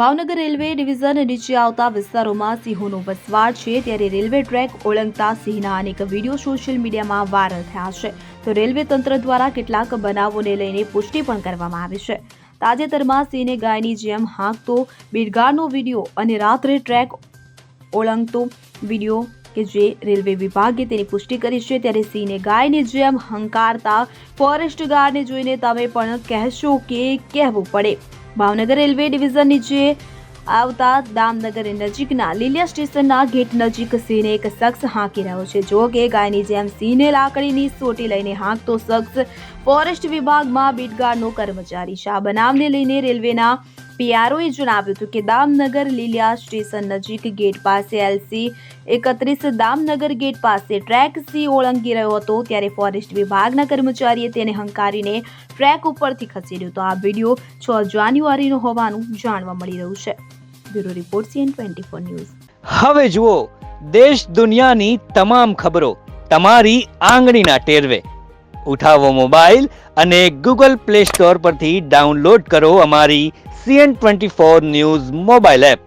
Bhavnagar railway division નીચે આવતા વિસ્તારોમાં સિંહોનો વસવાટ છે, ત્યારે રેલવે ટ્રેક ઓળંગતા સિંહના અનેક વિડીયો સોશિયલ મીડિયામાં વાયરલ થયા છે. તો રેલવે તંત્ર દ્વારા કેટલાક બનાવોને લઈને પુષ્ટિ પણ કરવામાં આવી છે. તાજેતરમાં સિંહને ગાયની જેમ હાંકતો બિરગાળનો વિડીયો અને રાત્રે ટ્રેક ઓળંગતો વિડીયો કે જે રેલવે વિભાગે તેની પુષ્ટિ કરી છે, ત્યારે સિંહને ગાયની જેમ હંકારતા ફોરેસ્ટ ગાર્ડને જોઈને તમે પણ કહેશો કે કહેવું પડે. ભાવનગર રેલવે ડિવિઝન નીચે આવતા દામનગર નજીકના લીલિયા સ્ટેશનના ગેટ નજીક સિંહને એક શખ્સ હાંકી રહ્યો છે. જો કે ગાયની જેમ સિંહને લાકડીની સોટી લઈને હાંકતો શખ્સ ફોરેસ્ટ વિભાગમાં બીટગાર્ડનો કર્મચારી છે. આ બનાવને લઈને રેલવેના પીઆરઓએ જણાવ્યું હતું કે દામનગર લીલિયા સ્ટેશન નજીક ગેટ પાસે LC-31 દામનગર ગેટ પાસે ટ્રેક સિંહ ઓળંગી રહ્યો હતો, ત્યારે ફોરેસ્ટ વિભાગના કર્મચારીએ તેને હંકારીને ટ્રેક ઉપરથી ખસેડ્યો હતો. આ વિડીયો 6 જાન્યુઆરીનો હોવાનું જાણવા મળી રહ્યું છે. Bureau report CN24 news. હવે જુઓ દેશ દુનિયાની તમામ ખબરો તમારી આંગળીના ટેરવે. ઉઠાવો મોબાઈલ અને Google Play Store પરથી ડાઉનલોડ કરો અમારી CN24 ન્યૂઝ મોબાઈલ એપ.